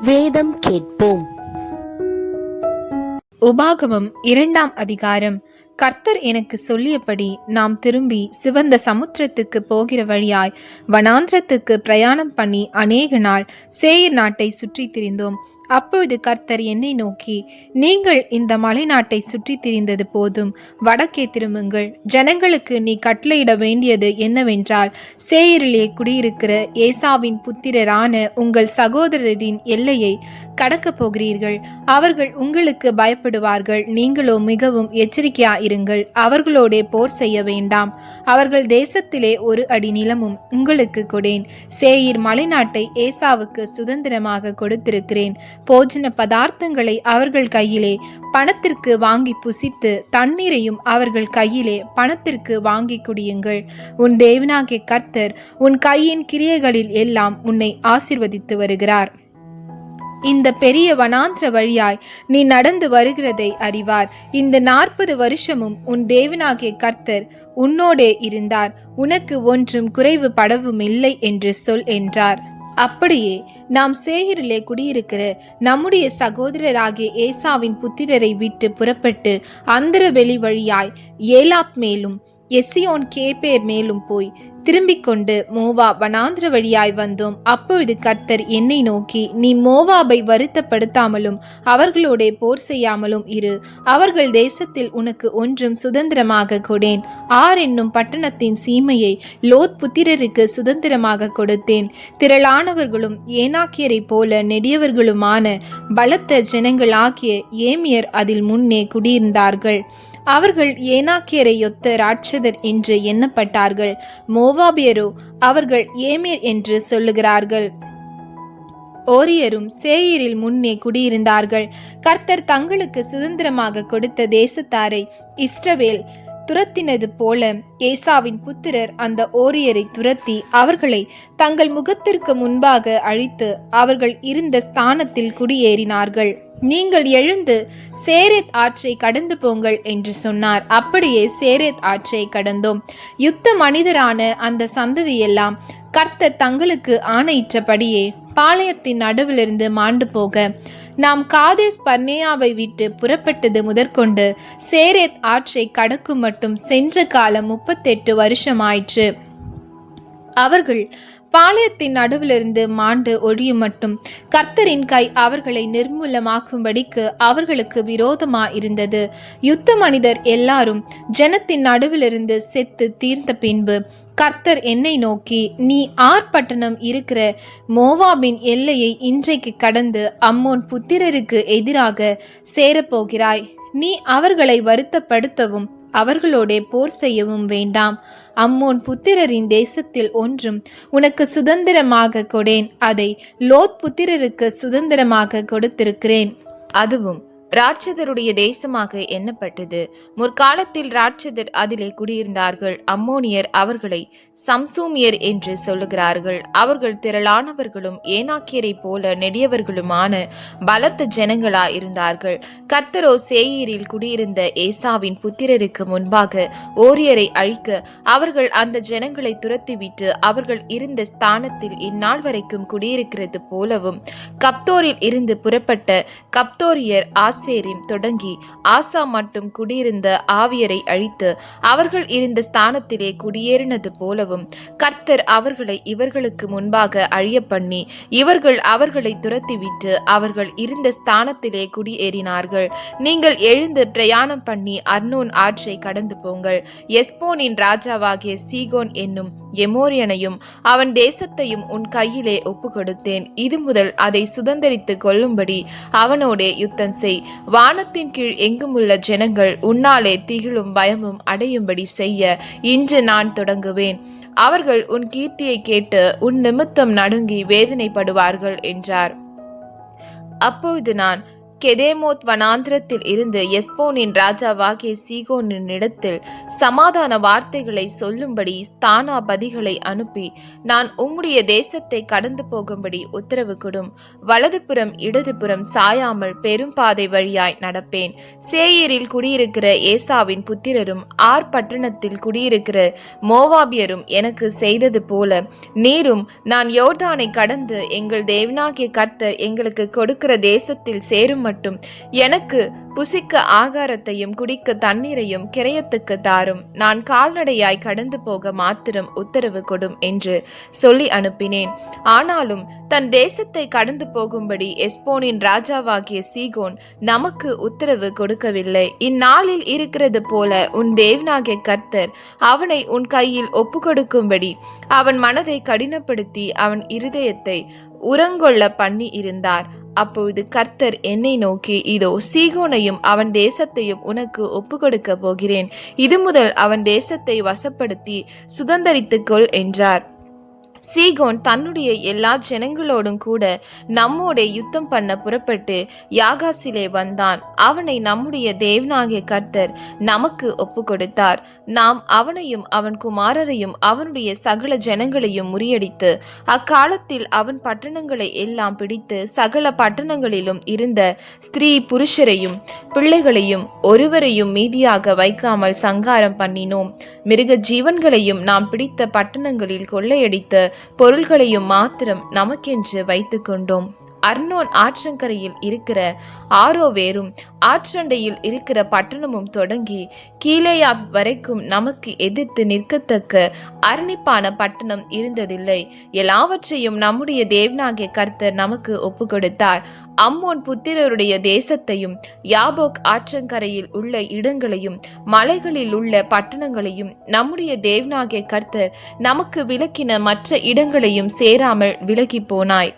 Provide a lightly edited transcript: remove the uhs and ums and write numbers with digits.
வேதம் கேட்போம். உபாகமம் 2ஆம் அதிகாரம். கர்த்தர் எனக்கு சொல்லியபடி நாம் திரும்பி சிவந்த சமுத்திரத்துக்கு போகிற வழியாய் வனாந்திரத்துக்கு பிரயாணம் பண்ணி அநேக நாள் சேயீர் நாட்டை சுற்றி திரிந்தோம். அப்பொழுது கர்த்தர் என்னை நோக்கி, நீங்கள் இந்த மலை நாட்டை சுற்றி திரிந்தது போதும், வடக்கே திரும்புங்கள். ஜனங்களுக்கு நீ கட்டளையிட வேண்டியது என்னவென்றால், சேயீரிலே குடியிருக்கிற ஏசாவின் புத்திரரான உங்கள் சகோதரரின் எல்லையை கடக்கப் போகிறீர்கள். அவர்கள் உங்களுக்கு பயப்படுவார்கள். நீங்களோ மிகவும் எச்சரிக்கையாயிருங்கள். அவர்களோடே போர் செய்ய வேண்டாம். அவர்கள் தேசத்திலே ஒரு அடி நிலமும் உங்களுக்கு கொடேன். சேயீர் மலை நாட்டை ஏசாவுக்கு சுதந்திரமாக கொடுத்திருக்கிறேன். போஜன பதார்த்தங்களை அவர்கள் கையிலே பணத்திற்கு வாங்கி புசித்து, தண்ணீரையும் அவர்கள் கையிலே பணத்திற்கு வாங்கி குடியுங்கள். உன் தேவனாகிய கர்த்தர் உன் கையின் கிரியைகளில் எல்லாம் உன்னை ஆசீர்வதித்து வருகிறார். இந்த பெரிய வனாந்திர வழியாய் நீ நடந்து வருகிறதை அறிவார். இந்த 40 வருஷமும் உன் தேவனாகிய கர்த்தர் உன்னோடே இருந்தார். உனக்கு ஒன்றும் குறைவு படவும் இல்லை என்று சொல் என்றார். அப்படியே நாம் சேயீரிலே குடியிருக்கிற நம்முடைய சகோதரராகிய ஏசாவின் புத்திரரை விட்டு புறப்பட்டு அந்தரவெளி வழியாய் ஏலாத் மேலும் எசியோன் கேபேர் மேலும் போய் திரும்பிக் கொண்டு மோவா வனாந்திர வழியாய் வந்தோம். அப்பொழுது கர்த்தர் என்னை நோக்கி, நீ மோவாபை வருத்தப்படுத்தாமலும் அவர்களோட போர் செய்யாமலும் இரு. அவர்கள் தேசத்தில் உனக்கு ஒன்றும் சுதந்திரமாக கொடேன். என்னும் பட்டணத்தின் சீமையை லோத் புத்திரருக்கு சுதந்திரமாக கொடுத்தேன். திரளானவர்களும் ஏனாக்கியரை போல நெடியவர்களுமான பலத்த ஜனங்களாகிய ஏமியர் அதில் முன்னே குடியிருந்தார்கள். அவர்கள் ஏனாக்கியரை ஒத்த ராட்சதர் என்று எண்ணப்பட்டார்கள். மோவாபியரோ அவர்கள் ஏமியர் என்று சொல்லுகிறார்கள். ஓரியரும் சேயீரில் முன்னே குடியிருந்தார்கள். கர்த்தர் தங்களுக்கு சுதந்திரமாக கொடுத்த தேசத்தாரை இஸ்ரவேல் துரத்தினது போல ஏசாவின் புத்திரர் அந்த ஓரியரை துரத்தி அவர்களை தங்கள் முகத்திற்கு முன்பாக அழித்து அவர்கள் இருந்த ஸ்தானத்தில் குடியேறினார்கள். நீங்கள் எழுந்து சேரேத் ஆற்றை கடந்து போங்கள் என்று சொன்னார். அப்படியே சேரேத் ஆற்றை கடந்தோம். யுத்த மனிதரான அந்த சந்ததியெல்லாம் கர்த்தர் தங்களுக்கு ஆணையிட்டபடியே பாளையத்தின் நடுவிலிருந்து மாண்டு போக நாம் காதேஸ் பர்னேயாவை விட்டு புறப்பட்டது முதற்கொண்டு சேரேத் ஆற்றை கடக்கும் மட்டும் சென்ற காலம் 38 வருஷமாயிற்று. அவர்கள் பாளையத்தின் நடுவிலிருந்து மாண்டு ஒழியும் மட்டும் கர்த்தரின் கை அவர்களை நிர்மூலமாக்கும்படிக்கு அவர்களுக்கு விரோதமா இருந்தது. யுத்த மனிதர் எல்லாரும் ஜனத்தின் நடுவிலிருந்து செத்து தீர்ந்த பின்பு கர்த்தர் என்னை நோக்கி, நீ பட்டணம் இருக்கிற மோவாபின் எல்லையை இன்றைக்கு கடந்து அம்மோன் புத்திரருக்கு எதிராக சேரப்போகிறாய். நீ அவர்களை வருத்தப்படுத்தவும் அவர்களோட போர் செய்யவும் வேண்டாம். அம்மோன் புத்திரரின் தேசத்தில் ஒன்றும் உனக்கு சுதந்திரமாக கொடேன். அதை லோத் புத்திரருக்கு சுதந்திரமாக கொடுத்திருக்கிறேன். அதுவும் ராட்சதருடைய தேசமாக எண்ணப்பட்டது. முற்காலத்தில் ராட்சதர் அதிலே குடியிருந்தார்கள். அம்மோனியர் அவர்களை சம்சூமியர் என்று சொல்லுகிறார்கள். அவர்கள் திரளானவர்களும் ஏனாக்கியரை போல நெடியவர்களுமான பலத்த ஜனங்களா இருந்தார்கள். கர்த்தரோ சேயீரில் குடியிருந்த ஏசாவின் புத்திரருக்கு முன்பாக ஓரியரை அழிக்க அவர்கள் அந்த ஜனங்களை துரத்திவிட்டு அவர்கள் இருந்த ஸ்தானத்தில் இந்நாள் வரைக்கும் குடியிருக்கிறது போலவும், கப்தோரில் இருந்து புறப்பட்ட கப்தோரியர் ஆசேரின் தொடங்கி ஆசா மட்டும் குடியிருந்த ஆவியரை அழித்து அவர்கள் இருந்த ஸ்தானத்திலே குடியேறினது போலவும் கர்த்தர் அவர்களை இவர்களுக்கு முன்பாக அழிய பண்ணி இவர்கள் அவர்களை துரத்திவிட்டு அவர்கள் இருந்த ஸ்தானத்திலே குடியேறினார்கள். நீங்கள் எழுந்து பிரயாணம் பண்ணி அர்னோன் ஆற்றை கடந்து போங்கள். எஸ்போனின் ராஜாவாகிய சீகோன் என்னும் எமோரியனையும் அவன் தேசத்தையும் உன் கையிலே ஒப்பு கொடுத்தேன். இது முதல் அதை சுதந்திரித்து கொள்ளும்படி அவனோடே யுத்தம் செய். வானத்தின் கீழ் எங்கும் உள்ள ஜனங்கள் உன்னாலே திகிலும் பயமும் அடையும்படி செய்ய இன்று நான் தொடங்குவேன். அவர்கள் உன் கீர்த்தியை கேட்டு உன் நிமித்தம் நடுங்கி வேதனைப்படுவார்கள் என்றார். அப்பொழுது நான், கெதேமோத் வனாந்திரத்தில் இருந்து எஸ்போனின் ராஜாவாகிய சீகோனின் இடத்தில் சமாதான வார்த்தைகளை சொல்லும்படி ஸ்தானாபதிகளை அனுப்பி, நான் உம்முடைய தேசத்தை கடந்து போகும்படி உத்தரவு கொடும். வலதுபுறம் இடதுபுறம் சாயாமல் பெரும் பாதை வழியாய் நடப்பேன். சேயீரில் குடியிருக்கிற ஏசாவின் புத்திரரும் ஆர் பட்டணத்தில் குடியிருக்கிற மோவாபியரும் எனக்கு செய்தது போல நீரும் நான் யோர்தானை கடந்து எங்கள் தேவனாகிய கர்த்தர் எங்களுக்கு கொடுக்கிற தேசத்தில் சேரும் மட்டும் எனக்கு புசிக்க ஆகாரத்தையும் குடிக்க தண்ணீரையும் கிரயத்துக்கு தாரும். நான் கால்நடையாய் கடந்து போக மாத்திரம் உத்தரவு கொடும் என்று சொல்லி அனுப்பினேன். ஆனாலும் தன் தேசத்தை கடந்து போகும்படி எஸ்போனின் ராஜாவாகிய சீகோன் நமக்கு உத்தரவு கொடுக்கவில்லை. இந்நாளில் இருக்கிறது போல உன் தேவனாகிய கர்த்தர் அவனை உன் கையில் ஒப்பு கொடுக்கும்படி அவன் மனதை கடினப்படுத்தி அவன் இருதயத்தை உரங்கொள்ள பண்ணி இருந்தார். அப்பொழுது கர்த்தர் என்னை நோக்கி, இதோ சீகோனையும் அவன் தேசத்தையும் உனக்கு ஒப்பு கொடுக்க போகிறேன். இது முதல் அவன் தேசத்தை வசப்படுத்தி சுதந்தரித்துக்கொள் என்றார். சீகோன் தன்னுடைய எல்லா ஜனங்களோடும் கூட நம்மோட யுத்தம் பண்ண புறப்பட்டு யாகாசிலே வந்தான். அவனை நம்முடைய தேவனாகிய கர்த்தர் நமக்கு ஒப்பு கொடுத்தார். நாம் அவனையும் அவன் குமாரரையும் அவனுடைய சகல ஜனங்களையும் முறியடித்து அக்காலத்தில் அவன் பட்டணங்களை எல்லாம் பிடித்து சகல பட்டணங்களிலும் இருந்த ஸ்திரீ புருஷரையும் பிள்ளைகளையும் ஒருவரையும் மீதியாக வைக்காமல் சங்காரம் பண்ணினோம். மிருக ஜீவன்களையும் நாம் பிடித்த பட்டணங்களில் கொள்ளையடித்து பொருள்களையும் மாத்திரம் நமக்கென்று வைத்து கொண்டோம். அர்னோன் ஆற்றங்கரையில் இருக்கிற ஆரோவேரும் ஆற்றண்டையில் இருக்கிற பட்டணமும் தொடங்கி கீலேயாத் வரைக்கும் நமக்கு எதிர்த்து நிற்கத்தக்க அரணிப்பான பட்டணம் இருந்ததில்லை. எல்லாவற்றையும் நம்முடைய தேவனாகிய கர்த்தர் நமக்கு ஒப்பு கொடுத்தார். அம்மோன் புத்திரருடைய தேசத்தையும் யாபோக் ஆற்றங்கரையில் உள்ள இடங்களையும் மலைகளில் உள்ள பட்டணங்களையும் நம்முடைய தேவனாகிய கர்த்தர் நமக்கு விலக்கின மற்ற இடங்களையும் சேராமல் விலகி போனாய்.